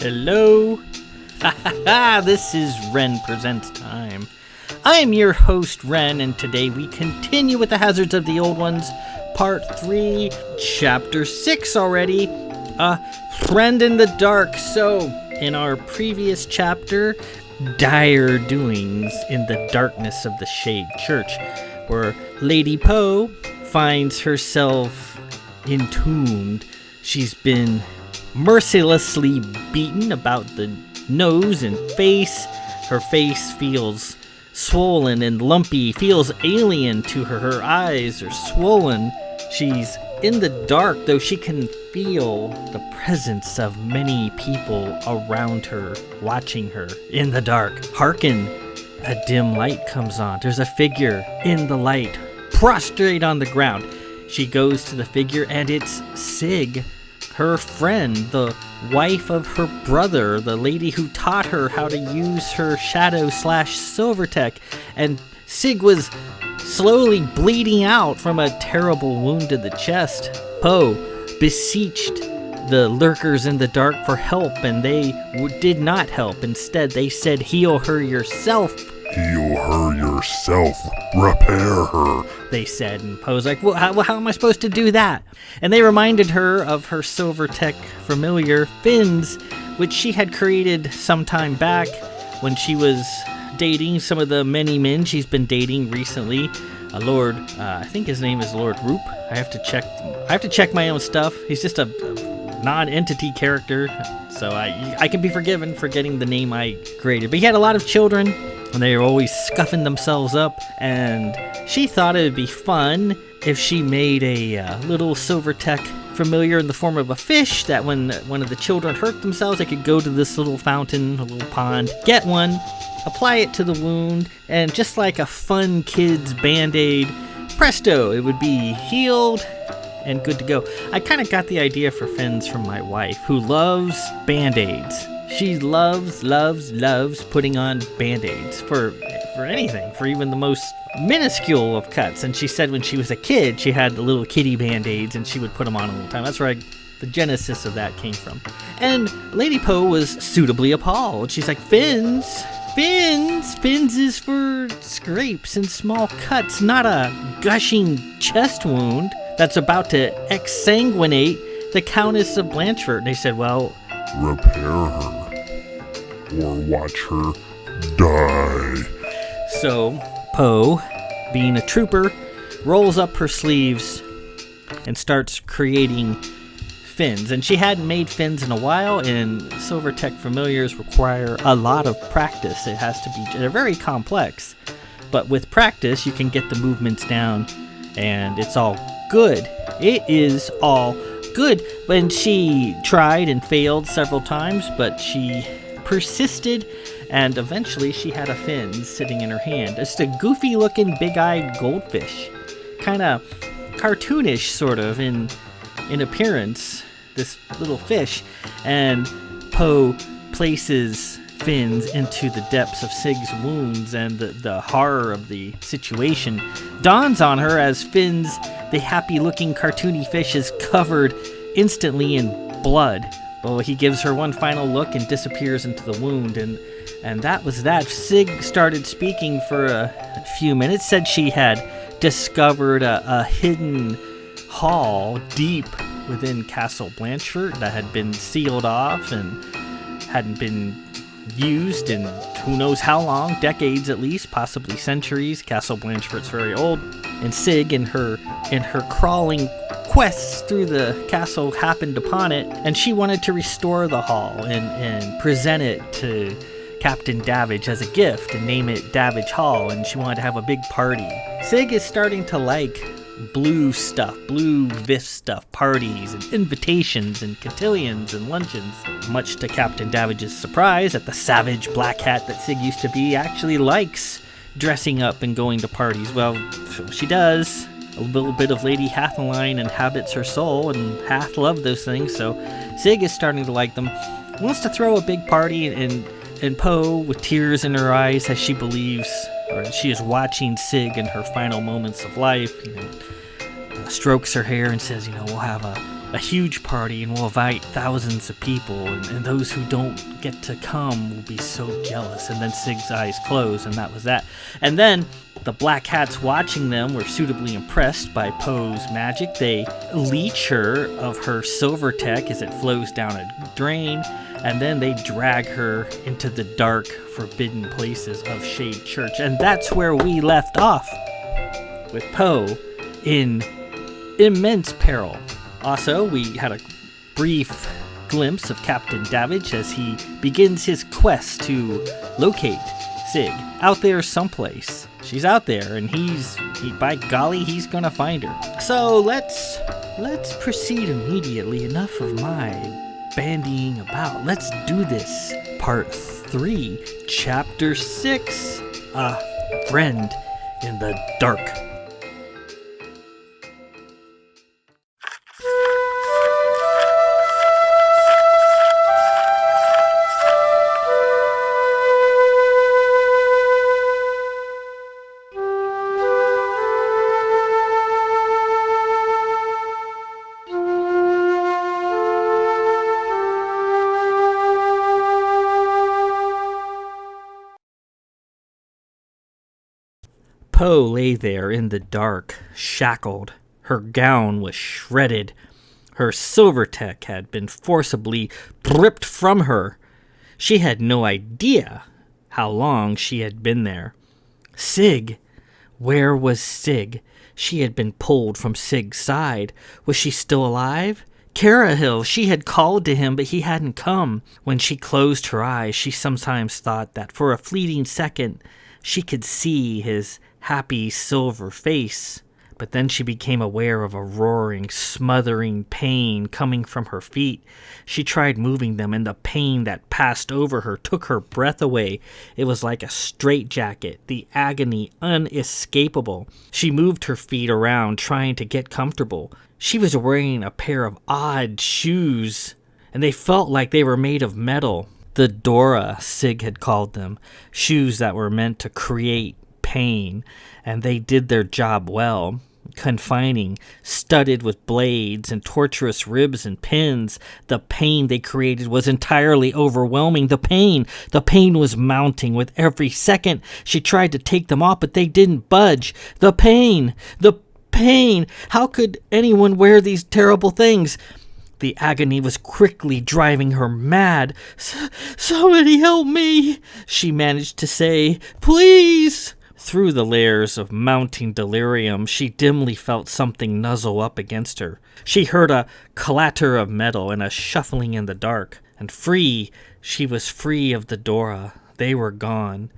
Hello. This is Ren Presents time. I'm your host, Ren, and today we continue with the Hazards of the Old Ones, Part 3, Chapter 6 already. Friend in the Dark. So, in our previous chapter, Dire Doings in the Darkness of the Shade Church, where Lady Poe finds herself entombed. She's been mercilessly beaten about the nose and face. Her face feels swollen and lumpy, feels alien to her. Her eyes are swollen. She's in the dark, though she can feel the presence of many people around her, watching her in the dark. Hearken, a dim light comes on. There's a figure in the light, prostrate on the ground. She goes to the figure, and it's Sig, her friend, the wife of her brother, the lady who taught her how to use her shadow/silvertech. And Sig was slowly bleeding out from a terrible wound to the chest. Poe beseeched the lurkers in the dark for help, and they did not help. Instead, they said, "Heal her yourself." "Heal her yourself. Repair her," they said. And Poe's like, well, how am I supposed to do that? And they reminded her of her silvertech familiar, Fins, which she had created some time back when she was dating some of the many men she's been dating recently. Lord, I think his name is Lord Roop. I have to check my own stuff. He's just a non-entity character, so I can be forgiven for getting the name I created. But he had a lot of children, and they were always scuffing themselves up, and she thought it would be fun if she made a little silvertech familiar in the form of a fish, that when one of the children hurt themselves, they could go to this little fountain, a little pond, get one, apply it to the wound, and just like a fun kid's Band-Aid, presto, it would be healed and good to go. I kind of got the idea for Fins from my wife, who loves Band-Aids. She loves putting on Band-Aids for anything, for even the most minuscule of cuts. And she said when she was a kid, she had the little kitty Band-Aids, and she would put them on all the time. That's where the genesis of that came from. And Lady Poe was suitably appalled. She's like, Fins is for scrapes and small cuts, not a gushing chest wound that's about to exsanguinate the Countess of Blanchefort. And they said, well, repair her or watch her die. So Poe, being a trooper, rolls up her sleeves and starts creating fins. And she hadn't made fins in a while, and silvertech familiars require a lot of practice. They're very complex, but with practice you can get the movements down, and it's all good. It is all good. When she tried and failed several times, but she persisted, and eventually she had a fin sitting in her hand. It's a goofy looking big-eyed goldfish, kind of cartoonish sort of in appearance, this little fish. And Poe places Fins into the depths of Sig's wounds, and the horror of the situation dawns on her as Fins, the happy-looking cartoony fish, is covered instantly in blood. Well, he gives her one final look and disappears into the wound, and that was that. Sig started speaking for a few minutes, said she had discovered a hidden hall deep within Castle Blanchefort that had been sealed off and hadn't been used in who knows how long, decades at least, possibly centuries. Castle Blanchefort's very old, and Sig in her crawling quests through the castle happened upon it, and she wanted to restore the hall and present it to Captain Davidge as a gift and name it Davidge Hall, and she wanted to have a big party. Sig is starting to like blue VIF stuff, parties and invitations and cotillions and luncheons. Much to Captain Davidge's surprise, that the savage black hat that Sig used to be actually likes dressing up and going to parties. Well, she does. A little bit of Lady Hatheline inhabits her soul, and Hath loved those things, so Sig is starting to like them. Wants to throw a big party, and Poe, with tears in her eyes as she believes, or she is watching Sig in her final moments of life, strokes her hair and says, we'll have a huge party and we'll invite thousands of people, and those who don't get to come will be so jealous. And then Sig's eyes closed, and that was that. And then the Black Hats watching them were suitably impressed by Poe's magic. They leech her of her silver tech as it flows down a drain, and then they drag her into the dark, forbidden places of Shade Church. And that's where we left off, with Poe in immense peril. Also, we had a brief glimpse of Captain Davidge as he begins his quest to locate Sig out there someplace. She's out there, and by golly, he's gonna find her. So let's proceed immediately. Enough of my bandying about. Let's do this. Part 3, Chapter 6, A Friend in the Dark. Poe lay there in the dark, shackled. Her gown was shredded. Her silver tech had been forcibly ripped from her. She had no idea how long she had been there. Sig! Where was Sig? She had been pulled from Sig's side. Was she still alive? Carahill, she had called to him, but he hadn't come. When she closed her eyes, she sometimes thought that for a fleeting second she could see his happy silver face. But then she became aware of a roaring, smothering pain coming from her feet. She tried moving them, and the pain that passed over her took her breath away. It was like a straitjacket, the agony unescapable. She moved her feet around, trying to get comfortable. She was wearing a pair of odd shoes, and they felt like they were made of metal. The Dora, Sig had called them, shoes that were meant to create pain, and they did their job well. Confining, studded with blades and torturous ribs and pins, the pain they created was entirely overwhelming. The pain was mounting with every second. She tried to take them off, but they didn't budge. The pain, how could anyone wear these terrible things? The agony was quickly driving her mad. Somebody help me, she managed to say. Please. Through the layers of mounting delirium, she dimly felt something nuzzle up against her. She heard a clatter of metal and a shuffling in the dark. And free, she was free of the Dora. They were gone.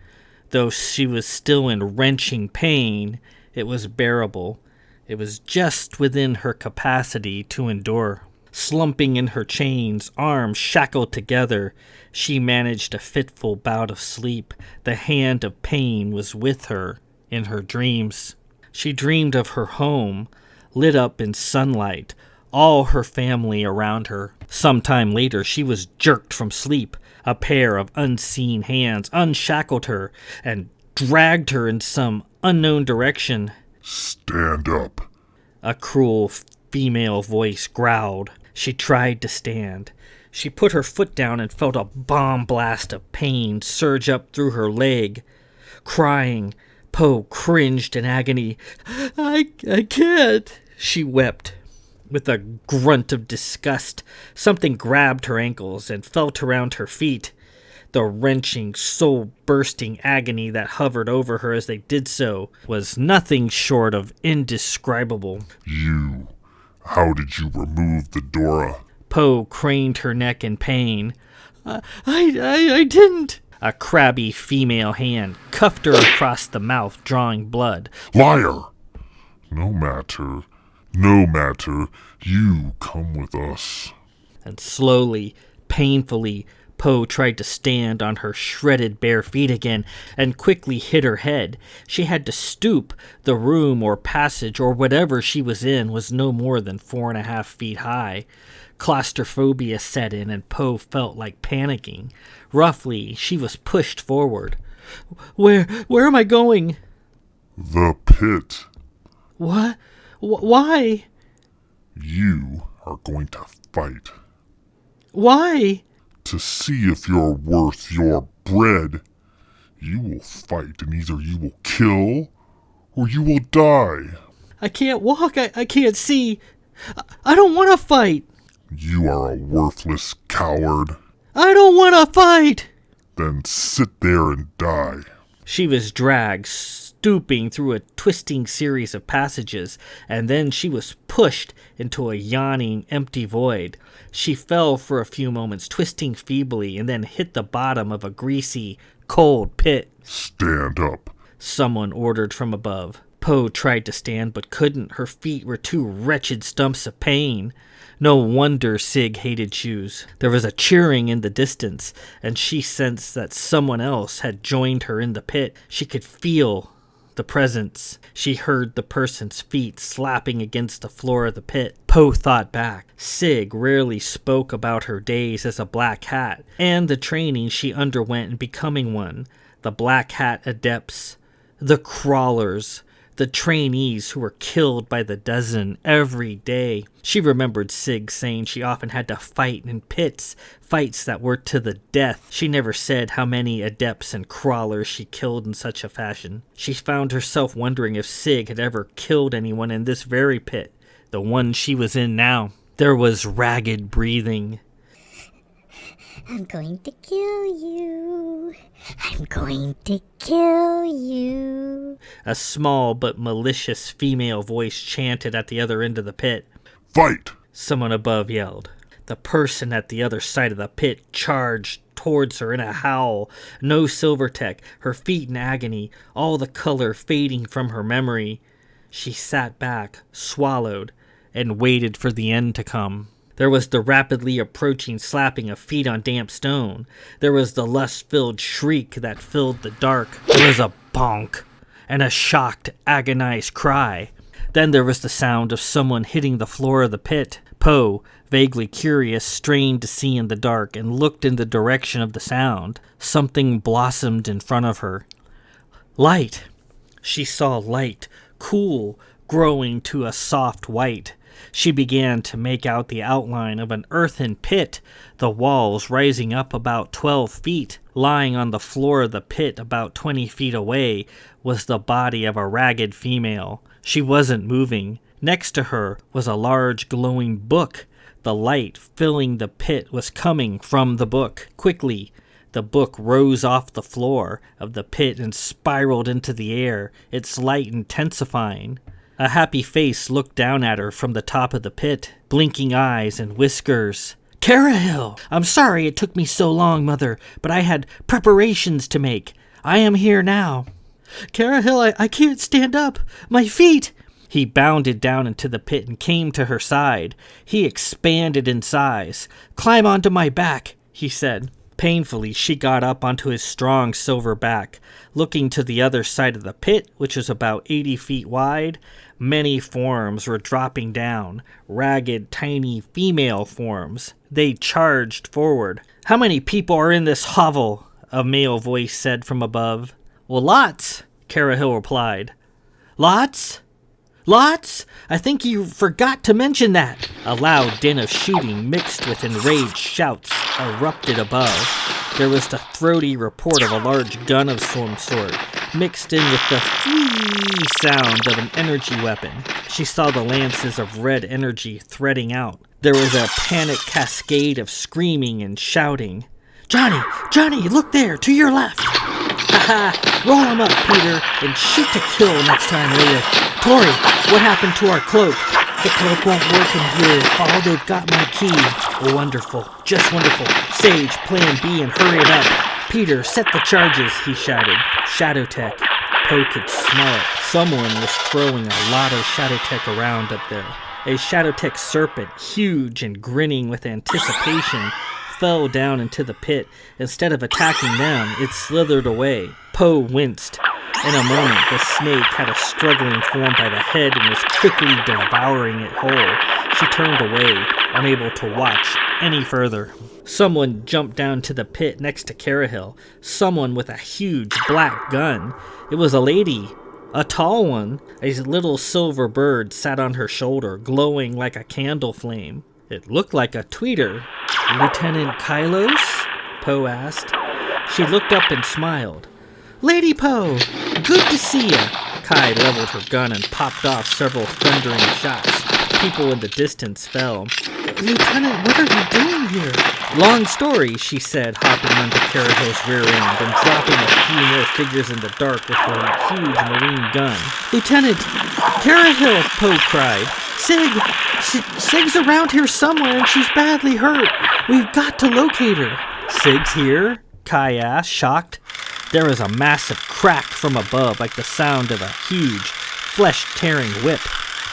Though she was still in wrenching pain, it was bearable. It was just within her capacity to endure. Slumping in her chains, arms shackled together, she managed a fitful bout of sleep. The hand of pain was with her in her dreams. She dreamed of her home, lit up in sunlight, all her family around her. Sometime later, she was jerked from sleep. A pair of unseen hands unshackled her and dragged her in some unknown direction. Stand up, a cruel female voice growled. She tried to stand. She put her foot down and felt a bomb blast of pain surge up through her leg. Crying, Poe cringed in agony. I can't, she wept. With a grunt of disgust, something grabbed her ankles and felt around her feet. The wrenching, soul-bursting agony that hovered over her as they did so was nothing short of indescribable. How did you remove the Dora? Poe craned her neck in pain. I didn't. A crabby female hand cuffed her across the mouth, drawing blood. Liar! No matter. You come with us. And slowly, painfully, Poe tried to stand on her shredded bare feet again and quickly hit her head. She had to stoop. The room or passage or whatever she was in was no more than 4.5 feet high. Claustrophobia set in and Poe felt like panicking. Roughly, she was pushed forward. Where am I going? The pit. What? Why? You are going to fight. Why? To see if you're worth your bread. You will fight, and either you will kill or you will die. I can't walk. I can't see. I don't want to fight. You are a worthless coward. I don't want to fight. Then sit there and die. She was dragged, stooping through a twisting series of passages, and then she was pushed into a yawning, empty void. She fell for a few moments, twisting feebly, and then hit the bottom of a greasy, cold pit. Stand up. Someone ordered from above. Poe tried to stand but couldn't. Her feet were two wretched stumps of pain. No wonder Sig hated shoes. There was a cheering in the distance, and she sensed that someone else had joined her in the pit. She could feel the presence. She heard the person's feet slapping against the floor of the pit. Poe thought back. Sig rarely spoke about her days as a black hat, and the training she underwent in becoming one. The black hat adepts, the crawlers, the trainees who were killed by the dozen every day. She remembered Sig saying she often had to fight in pits, fights that were to the death. She never said how many adepts and crawlers she killed in such a fashion. She found herself wondering if Sig had ever killed anyone in this very pit, the one she was in now. There was ragged breathing. I'm going to kill you. I'm going to kill you. A small but malicious female voice chanted at the other end of the pit. Fight! Someone above yelled. The person at the other side of the pit charged towards her in a howl. No Silvertech, her feet in agony, all the color fading from her memory. She sat back, swallowed, and waited for the end to come. There was the rapidly approaching slapping of feet on damp stone. There was the lust-filled shriek that filled the dark. There was a bonk and a shocked, agonized cry. Then there was the sound of someone hitting the floor of the pit. Poe, vaguely curious, strained to see in the dark and looked in the direction of the sound. Something blossomed in front of her. Light. She saw light, cool, growing to a soft white. She began to make out the outline of an earthen pit, the walls rising up about 12 feet. Lying on the floor of the pit about 20 feet away was the body of a ragged female. She wasn't moving. Next to her was a large glowing book. The light filling the pit was coming from the book. Quickly, the book rose off the floor of the pit and spiraled into the air, its light intensifying. A happy face looked down at her from the top of the pit, blinking eyes and whiskers. "Carahil! I'm sorry it took me so long, Mother, but I had preparations to make. I am here now." "Carahil, I can't stand up. My feet!" He bounded down into the pit and came to her side. He expanded in size. "Climb onto my back," he said. Painfully, she got up onto his strong silver back. Looking to the other side of the pit, which was about 80 feet wide, many forms were dropping down, ragged, tiny female forms. They charged forward. "How many people are in this hovel?" a male voice said from above. "Well, lots," Carahil replied. "Lots? Lots? I think you forgot to mention that." A loud din of shooting mixed with enraged shouts erupted above. There was the throaty report of a large gun of some sort, mixed in with the free sound of an energy weapon. She saw the lances of red energy threading out. There was a panic cascade of screaming and shouting. Johnny, look there, to your left." "Ha ha, roll him up, Peter, and shoot to kill next time later." "Tori, what happened to our cloak?" "The cloak won't work in here. Oh, they've got my key." "Oh, wonderful, just wonderful. Sage, plan B and hurry it up." "Peter, set the charges," he shouted. Shadow tech. Poe could smell it. Someone was throwing a lot of shadow tech around up there. A shadow tech serpent, huge and grinning with anticipation, fell down into the pit. Instead of attacking them, it slithered away. Poe winced. In a moment, the snake had a struggling form by the head and was quickly devouring it whole. She turned away, unable to watch any further. Someone jumped down to the pit next to Carahil. Someone with a huge black gun. It was a lady. A tall one. A little silver bird sat on her shoulder, glowing like a candle flame. It looked like a tweeter. Lieutenant Kylos? Poe asked. She looked up and smiled. Lady Poe, good to see ya. Kai leveled her gun and popped off several thundering shots. People in the distance fell. Lieutenant, what are you doing here? Long story, she said, hopping onto Carahill's rear end and dropping a few more figures in the dark with her huge marine gun. Lieutenant, Carahill, Poe cried. Sig's around here somewhere and she's badly hurt. We've got to locate her. Sig's here? Kai asked, shocked. There was a massive crack from above, like the sound of a huge, flesh-tearing whip.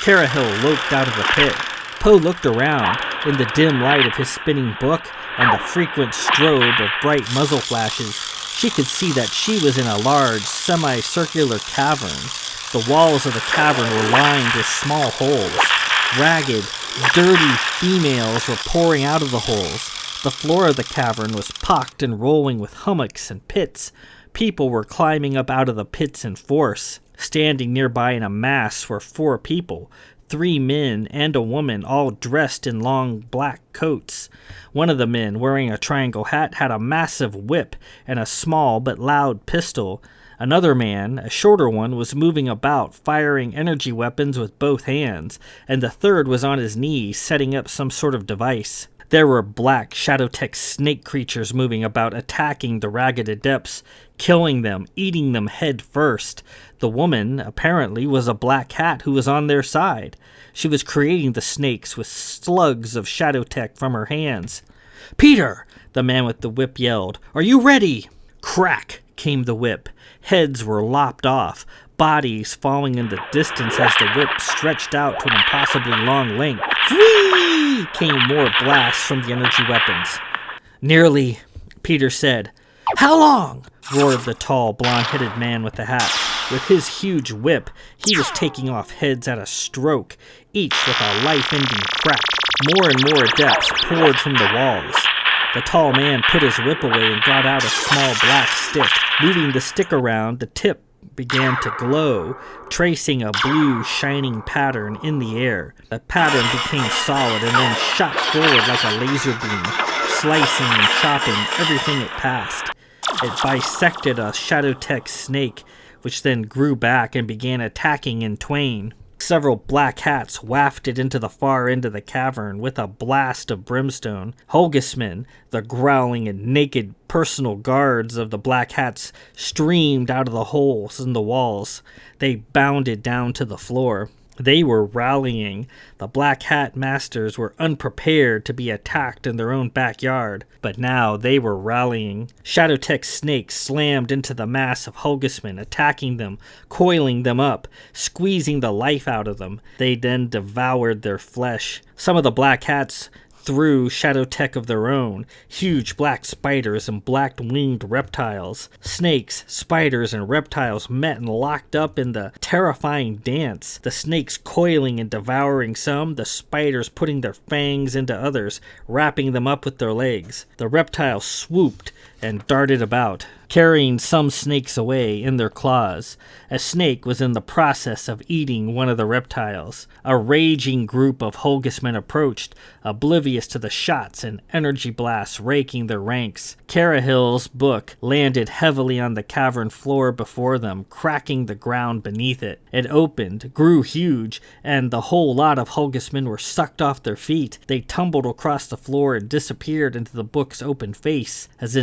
Carahill loped out of the pit. Poe looked around. In the dim light of his spinning book and the frequent strobe of bright muzzle flashes, she could see that she was in a large, semicircular cavern. The walls of the cavern were lined with small holes. Ragged, dirty females were pouring out of the holes. The floor of the cavern was pocked and rolling with hummocks and pits. People were climbing up out of the pits in force. Standing nearby in a mass were 4 people, 3 men and a woman, all dressed in long black coats. One of the men, wearing a triangle hat, had a massive whip and a small but loud pistol. Another man, a shorter one, was moving about, firing energy weapons with both hands, and the third was on his knees, setting up some sort of device. There were black Shadowtech snake creatures moving about, attacking the ragged adepts, killing them, eating them head first. The woman, apparently, was a black cat who was on their side. She was creating the snakes with slugs of Shadowtech from her hands. "Peter!" the man with the whip yelled. "Are you ready?" Crack came the whip. Heads were lopped off, bodies falling in the distance as the whip stretched out to an impossibly long length. Whee! Came more blasts from the energy weapons. "Nearly," Peter said. "How long?" roared the tall, blonde-headed man with the hat. With his huge whip, he was taking off heads at a stroke, each with a life-ending crack. More and more adepts poured from the walls. The tall man put his whip away and got out a small black stick. Moving the stick around, the tip began to glow, tracing a blue, shining pattern in the air. The pattern became solid and then shot forward like a laser beam, slicing and chopping everything it passed. It bisected a Shadowtech snake, which then grew back and began attacking in twain. Several black hats wafted into the far end of the cavern with a blast of brimstone. Holgismen, the growling and naked personal guards of the black hats, streamed out of the holes in the walls. They bounded down to the floor. They were rallying. The black hat masters were unprepared to be attacked in their own backyard, but now they were rallying. Shadowtech snakes slammed into the mass of Holgismen, attacking them, coiling them up, squeezing the life out of them. They then devoured their flesh. Some of the black hats through Shadowtech of their own, huge black spiders and black-winged reptiles. Snakes, spiders, and reptiles met and locked up in the terrifying dance, the snakes coiling and devouring some, the spiders putting their fangs into others, wrapping them up with their legs. The reptiles swooped and darted about, carrying some snakes away in their claws. A snake was in the process of eating one of the reptiles. A raging group of Holgismen approached, oblivious to the shots and energy blasts raking their ranks. Carahill's book landed heavily on the cavern floor before them, cracking the ground beneath it. It opened, grew huge, and the whole lot of Holgismen were sucked off their feet. They tumbled across the floor and disappeared into the book's open face, as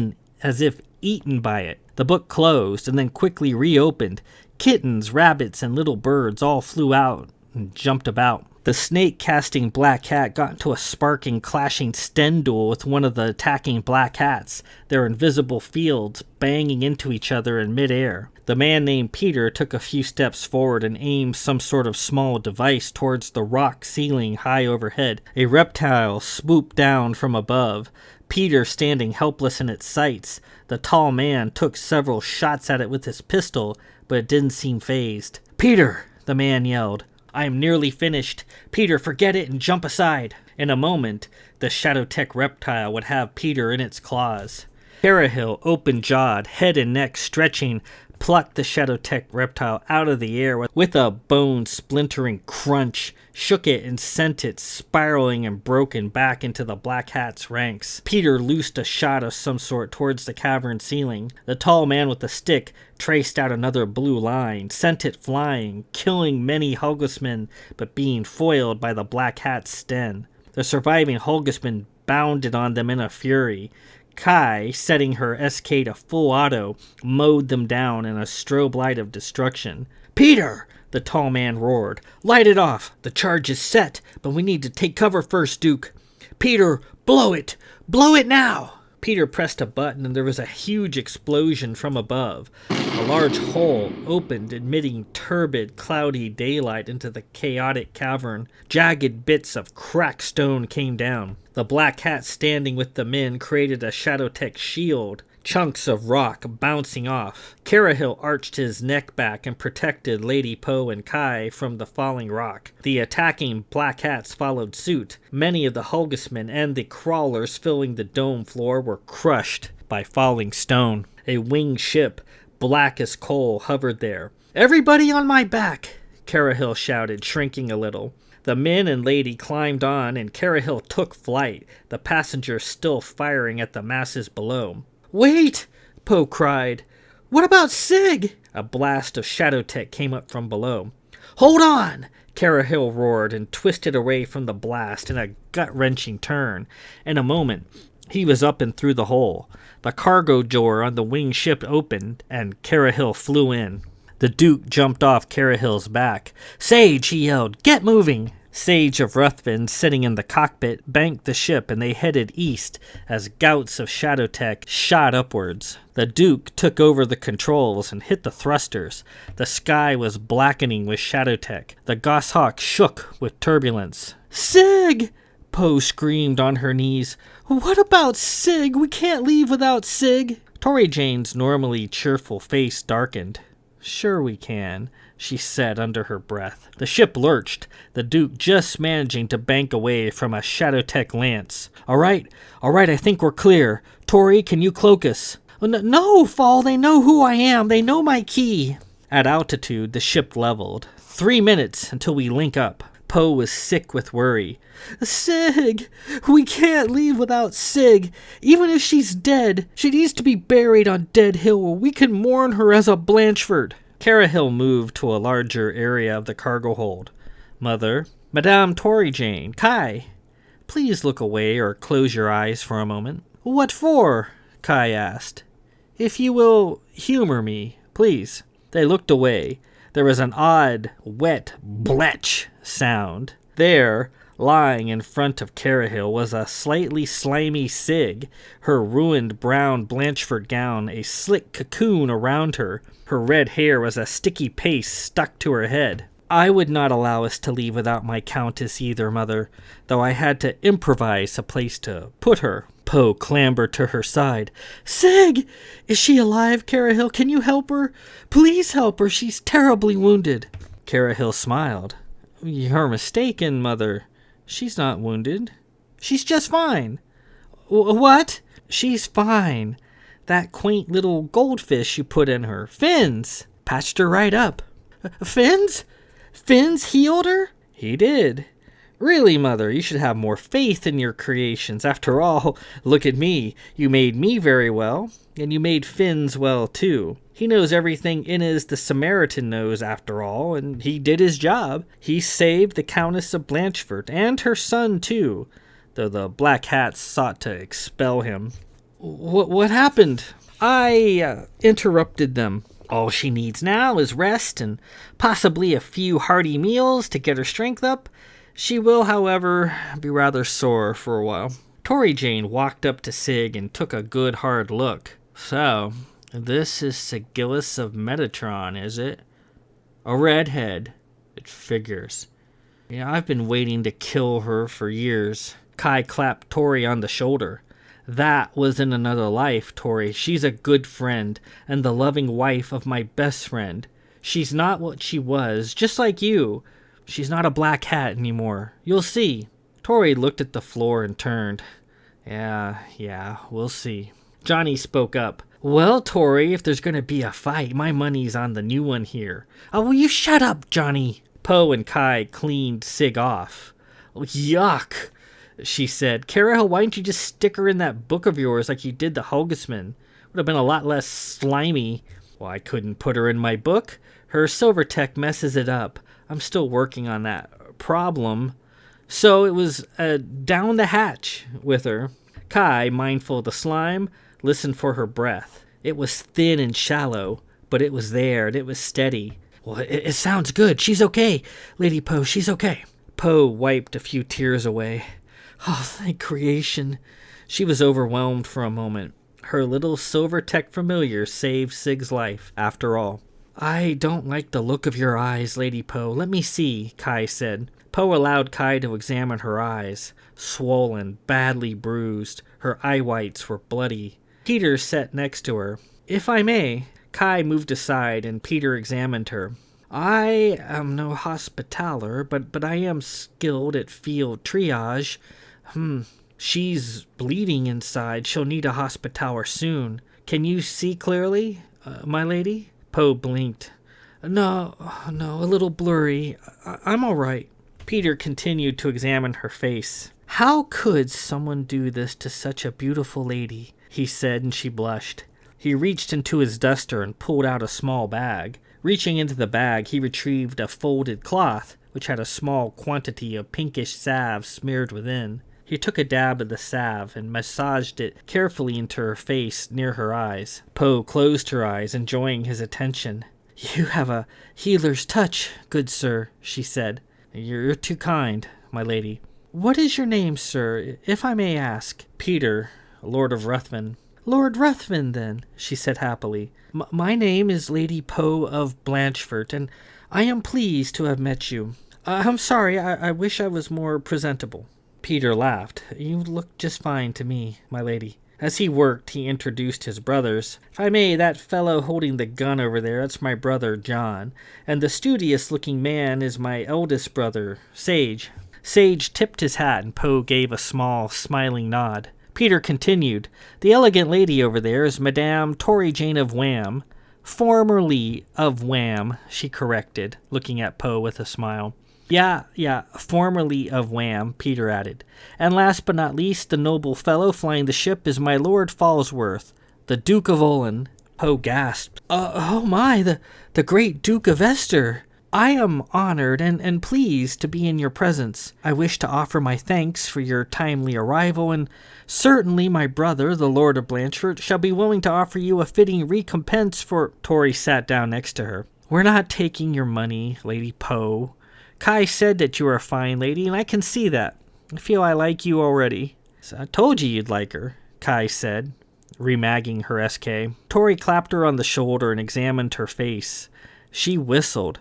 if eaten by it. The book closed and then quickly reopened. Kittens, rabbits, and little birds all flew out and jumped about. The snake-casting black cat got into a sparking, clashing sten duel with one of the attacking black hats, their invisible fields banging into each other in midair. The man named Peter took a few steps forward and aimed some sort of small device towards the rock ceiling high overhead. A reptile swooped down from above, Peter standing helpless in its sights. The tall man took several shots at it with his pistol, but it didn't seem phased. "Peter!" the man yelled. "I am nearly finished. Peter, forget it and jump aside." In a moment, the Shadowtech reptile would have Peter in its claws. Carahill, open-jawed, head and neck stretching, plucked the Shadowtech reptile out of the air with a bone-splintering crunch, shook it and sent it spiraling and broken back into the Black Hat's ranks. Peter loosed a shot of some sort towards the cavern ceiling. The tall man with the stick traced out another blue line, sent it flying, killing many Hulgusmen, but being foiled by the Black Hat's sten. The surviving Hulgusmen bounded on them in a fury. Kai, setting her SK to full auto, mowed them down in a strobe light of destruction. "Peter!" the tall man roared. "Light it off! The charge is set, but we need to take cover first, Duke. Peter, blow it! Blow it now!" Peter pressed a button and there was a huge explosion from above. A large hole opened, admitting turbid, cloudy daylight into the chaotic cavern. Jagged bits of cracked stone came down. The Black Hat standing with the men created a Shadowtech shield, chunks of rock bouncing off. Carahil arched his neck back and protected Lady Poe and Kai from the falling rock. The attacking Black Hats followed suit. Many of the Hulgusmen and the crawlers filling the dome floor were crushed by falling stone. A winged ship, black as coal, hovered there. "Everybody on my back!" Carahil shouted, shrinking a little. The men and lady climbed on, and Carahil took flight, the passengers still firing at the masses below. "Wait!" Poe cried. "What about Sig?" A blast of Shadowtech came up from below. "Hold on!" Carahil roared and twisted away from the blast in a gut-wrenching turn. In a moment, he was up and through the hole. The cargo door on the winged ship opened, and Carahil flew in. The Duke jumped off Carahil's back. "Sage!" he yelled. "Get moving!" Sage of Ruthven, sitting in the cockpit, banked the ship and they headed east as gouts of Shadowtech shot upwards. The Duke took over the controls and hit the thrusters. The sky was blackening with Shadowtech. The Goshawk shook with turbulence. "Sig!" Poe screamed on her knees. "What about Sig? We can't leave without Sig." Tori Jane's normally cheerful face darkened. "Sure we can," she said under her breath. The ship lurched, the Duke just managing to bank away from a Shadowtech lance. All right, I think we're clear. Tori, can you cloak us?" No, Fall, they know who I am. They know my key." At altitude, the ship leveled. 3 minutes until we link up. Poe was sick with worry. "Sig! We can't leave without Sig. Even if she's dead, she needs to be buried on Dead Hill where we can mourn her as a Blanchefort." Carahil moved to a larger area of the cargo hold. "Mother, Madame Tori Jane, Kai, please look away or close your eyes for a moment." "What for?" Kai asked. "If you will humor me, please." They looked away. There was an odd, wet bletch sound. There, lying in front of Carahil, was a slightly slimy Sig, her ruined brown Blanchefort gown a slick cocoon around her. Her red hair was a sticky paste stuck to her head. "I would not allow us to leave without my countess either, Mother, though I had to improvise a place to put her." Poe clambered to her side. "Sig! Is she alive, Carahil? Can you help her? Please help her. She's terribly wounded." Carahil smiled. "You're mistaken, Mother. She's not wounded. She's just fine." What?" "She's fine. That quaint little goldfish you put in her. Fins! Patched her right up." "Fins? Fins healed her?" "He did." "Really, Mother, you should have more faith in your creations. After all, look at me. You made me very well, and you made Fins well, too. He knows everything Inez the Samaritan knows, after all, and he did his job. He saved the Countess of Blanchefort, and her son, too, though the Black Hats sought to expel him." What happened?" "I interrupted them. All she needs now is rest and possibly a few hearty meals to get her strength up. She will, however, be rather sore for a while." Tori Jane walked up to Sig and took a good hard look. "So, this is Sigillus of Metatron, is it? A redhead. It figures. Yeah, I've been waiting to kill her for years." Kai clapped Tori on the shoulder. "That was in another life, Tori. She's a good friend and the loving wife of my best friend. She's not what she was, just like you. She's not a Black Hat anymore. You'll see." Tori looked at the floor and turned. Yeah, we'll see. Johnny spoke up. Well, Tori, if there's gonna be a fight, my money's on the new one here. Oh, will you shut up, Johnny? Poe and Kai cleaned Sig off. Oh, yuck, she said. Carahill, why didn't you just stick her in that book of yours like you did the Helgesman? Would have been a lot less slimy. Well, I couldn't put her in my book. Her Silvertech messes it up. I'm still working on that problem. So it was down the hatch with her. Kai, mindful of the slime, listened for her breath. It was thin and shallow, but it was there, and it was steady. Well, it sounds good. She's okay. Lady Poe, she's okay. Poe wiped a few tears away. Oh, thank creation. She was overwhelmed for a moment. Her little Silvertech familiar saved Sig's life, after all. I don't like the look of your eyes, Lady Poe. Let me see, Kai said. Poe allowed Kai to examine her eyes. Swollen, badly bruised, her eye whites were bloody. Peter sat next to her. If I may. Kai moved aside, and Peter examined her. I am no hospitaller, but I am skilled at field triage. She's bleeding inside. She'll need a hospitaller soon. Can you see clearly, my lady? Poe blinked. No, a little blurry. I'm all right. Peter continued to examine her face. How could someone do this to such a beautiful lady? He said, and she blushed. He reached into his duster and pulled out a small bag. Reaching into the bag, he retrieved a folded cloth, which had a small quantity of pinkish salve smeared within. He took a dab of the salve and massaged it carefully into her face near her eyes. Poe closed her eyes, enjoying his attention. You have a healer's touch, good sir, she said. You're too kind, my lady. What is your name, sir, if I may ask? Peter, Lord of Ruthven. Lord Ruthven, then, she said happily. My name is Lady Poe of Blanchefort, and I am pleased to have met you. I'm sorry, I wish I was more presentable. Peter laughed. You look just fine to me, my lady. As he worked, he introduced his brothers. If I may, that fellow holding the gun over there, that's my brother, John. And the studious-looking man is my eldest brother, Sage. Sage tipped his hat, and Poe gave a small, smiling nod. Peter continued. The elegant lady over there is Madame Tori Jane of Wham. Formerly of Wham, she corrected, looking at Poe with a smile. Yeah, formerly of Wham, Peter added. And last but not least, the noble fellow flying the ship is my Lord Falsworth, the Duke of Olin. Poe gasped. Oh my, the great Duke of Esther. I am honored and pleased to be in your presence. I wish to offer my thanks for your timely arrival, and certainly my brother, the Lord of Blanchefort, shall be willing to offer you a fitting recompense for... Tori sat down next to her. We're not taking your money, Lady Poe. Kai said that you are a fine lady, and I can see that. I feel I like you already. So I told you you'd like her, Kai said, remagging her SK. Tori clapped her on the shoulder and examined her face. She whistled.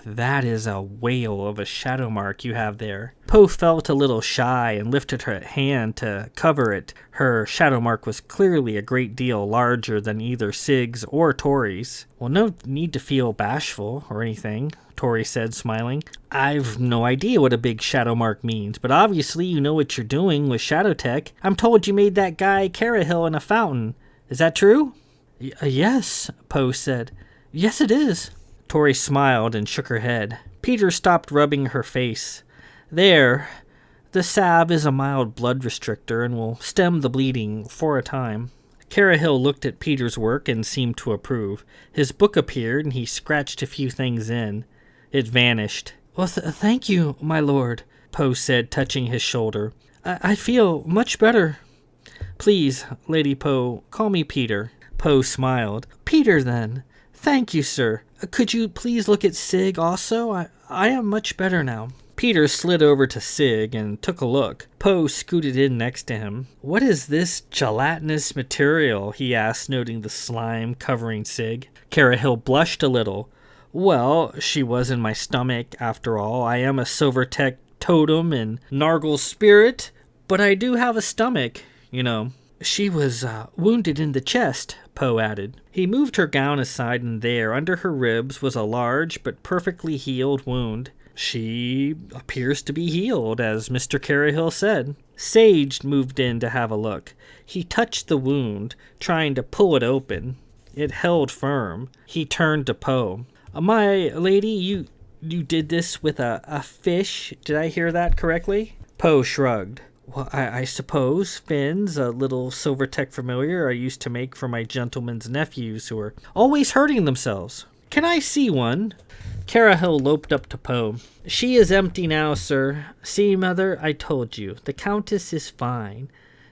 That is a whale of a shadow mark you have there. Poe felt a little shy and lifted her hand to cover it. Her shadow mark was clearly a great deal larger than either Sig's or Tori's. Well, no need to feel bashful or anything, Tori said, smiling. I've no idea what a big shadow mark means, but obviously you know what you're doing with shadow tech. I'm told you made that guy Carahill in a fountain. Is that true? Yes, Poe said. Yes, it is. Tori smiled and shook her head. Peter stopped rubbing her face. There, the salve is a mild blood restrictor and will stem the bleeding for a time. Carahill looked at Peter's work and seemed to approve. His book appeared and he scratched a few things in. It vanished. Well, thank you, my lord, Poe said, touching his shoulder. I feel much better. Please, Lady Poe, call me Peter. Poe smiled. Peter, then. Thank you, sir. Could you please look at Sig also? I am much better now. Peter slid over to Sig and took a look. Poe scooted in next to him. What is this gelatinous material? He asked, noting the slime covering Sig. Carahill blushed a little. Well, she was in my stomach, after all. I am a Silvertech totem and Nargle's spirit, but I do have a stomach, you know. She was wounded in the chest, Poe added. He moved her gown aside, and there, under her ribs, was a large but perfectly healed wound. She appears to be healed, as Mr. Carahill said. Sage moved in to have a look. He touched the wound, trying to pull it open. It held firm. He turned to Poe. My lady, you did this with a fish. Did I hear that correctly? Poe shrugged. Well, I suppose fins, a little Silvertech familiar I used to make for my gentleman's nephews who are always hurting themselves. Can I see one? Carahill loped up to Poe. She is empty now, sir. See, mother, I told you. The Countess is fine.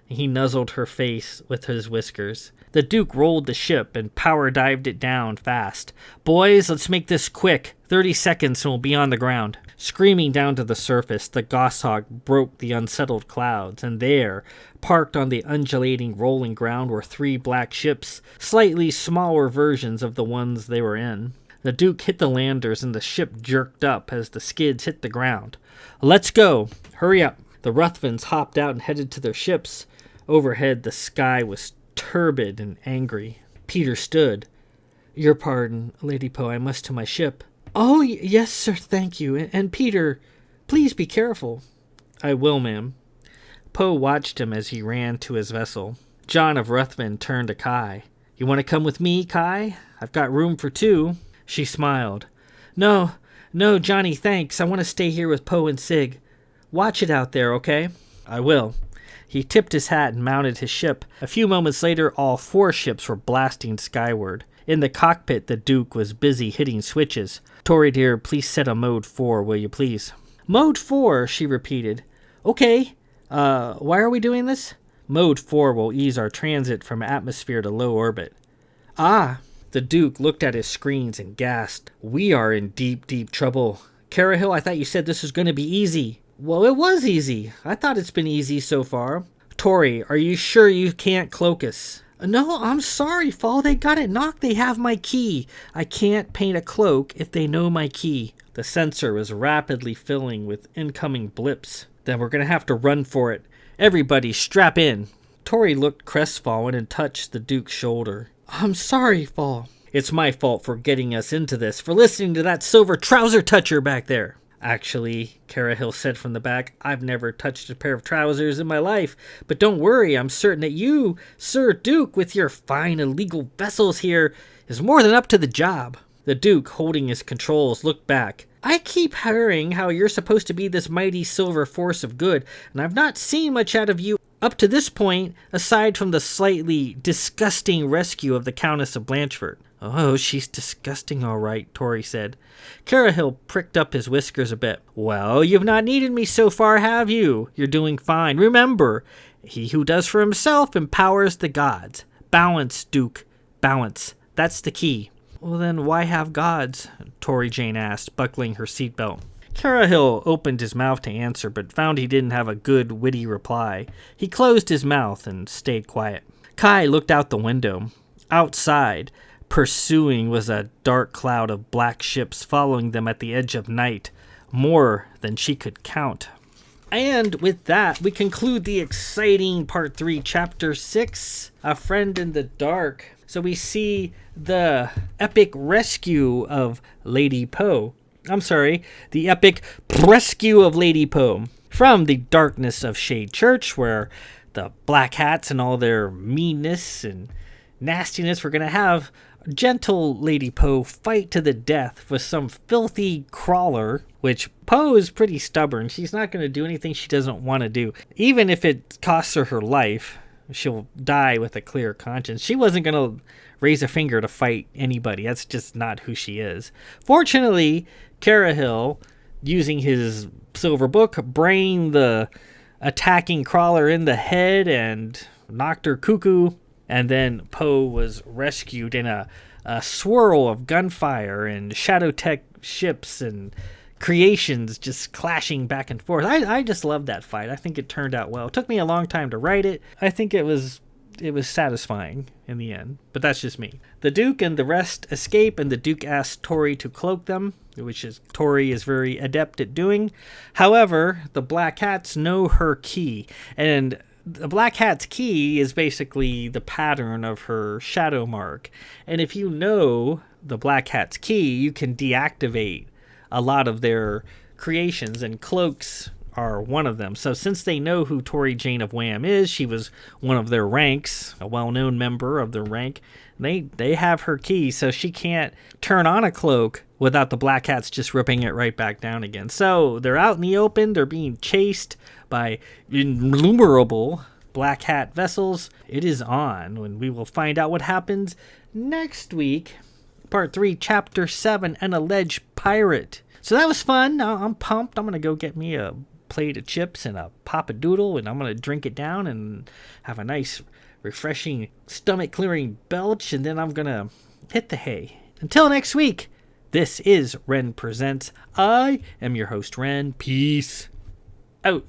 He nuzzled her face with his whiskers. The Duke rolled the ship and power dived it down fast. Boys, let's make this quick. 30 seconds and we'll be on the ground. Screaming down to the surface, the goshawk broke the unsettled clouds, and there, parked on the undulating rolling ground, were 3 black ships, slightly smaller versions of the ones they were in. The Duke hit the landers and the ship jerked up as the skids hit the ground. Let's go! Hurry up! The Ruthvens hopped out and headed to their ships. Overhead, the sky was turbid and angry. Peter stood. Your pardon, Lady Poe, I must to my ship. Oh, yes, sir, thank you. And Peter, please be careful. I will, ma'am. Poe watched him as he ran to his vessel. John of Ruthven turned to Kai. You want to come with me, Kai? I've got room for 2. She smiled. No, Johnny, thanks. I want to stay here with Poe and Sig. Watch it out there, okay? I will. He tipped his hat and mounted his ship. A few moments later, all 4 ships were blasting skyward. In the cockpit, the Duke was busy hitting switches. Tori dear, please set a mode 4, will you please? Mode 4, she repeated. Okay. Why are we doing this? Mode 4 will ease our transit from atmosphere to low orbit. Ah! The Duke looked at his screens and gasped. We are in deep, deep trouble. Carahill, I thought you said this was going to be easy. Well, it was easy. I thought it's been easy so far. Tori, are you sure you can't cloak us? No, I'm sorry, Fall. They got it knocked. They have my key. I can't paint a cloak if they know my key. The sensor was rapidly filling with incoming blips. Then we're going to have to run for it. Everybody, strap in. Tori looked crestfallen and touched the Duke's shoulder. I'm sorry, Fall. It's my fault for getting us into this, for listening to that silver trouser toucher back there. Actually, Carahill said from the back, I've never touched a pair of trousers in my life. But don't worry, I'm certain that you, Sir Duke, with your fine illegal vessels here, is more than up to the job. The Duke, holding his controls, looked back. I keep hearing how you're supposed to be this mighty silver force of good, and I've not seen much out of you up to this point, aside from the slightly disgusting rescue of the Countess of Blanchefort. Oh, she's disgusting, all right, Tori said. Carahill pricked up his whiskers a bit. Well, you've not needed me so far, have you? You're doing fine. Remember, he who does for himself empowers the gods. Balance, Duke. Balance. That's the key. Well, then why have gods? Tori Jane asked, buckling her seatbelt. Carahill opened his mouth to answer, but found he didn't have a good, witty reply. He closed his mouth and stayed quiet. Kai looked out the window. Outside, pursuing, was a dark cloud of black ships following them at the edge of night, more than she could count. And with that, we conclude the exciting Part 3, Chapter 6, A Friend in the Dark. So we see the epic rescue of Lady Poe. The epic rescue of Lady Poe from the darkness of Shade Church, where the Black Hats and all their meanness and nastiness were going to have gentle Lady Poe fight to the death with some filthy crawler, which Poe is pretty stubborn. She's not going to do anything she doesn't want to do. Even if it costs her life, she'll die with a clear conscience. She wasn't going to raise a finger to fight anybody. That's just not who she is. Fortunately, Carahill, using his silver book, brained the attacking crawler in the head and knocked her cuckoo. And then Poe was rescued in a swirl of gunfire and shadow tech ships and creations just clashing back and forth. I just love that fight. I think it turned out well. It took me a long time to write it. I think it was satisfying in the end, but that's just me. The Duke and the rest escape, and the Duke asks Tori to cloak them, which is Tori is very adept at doing. However, the Black Hats know her key, and the Black Hat's key is basically the pattern of her shadow mark. And if you know the Black Hat's key, you can deactivate a lot of their creations, and cloaks are one of them. So since they know who Tori Jane of Wham is, she was one of their ranks, a well-known member of their rank. They have her key, so she can't turn on a cloak without the Black Hats just ripping it right back down again. So they're out in the open. They're being chased by innumerable Black Hat vessels. It is on when we will find out what happens next week. Part 3, Chapter 7, An Alleged Pirate. So that was fun. I'm pumped. I'm going to go get me a plate of chips and a Pop-a-Doodle, and I'm going to drink it down and have a nice, refreshing, stomach-clearing belch, and then I'm going to hit the hay. Until next week, this is Ren Presents. I am your host, Ren. Peace out.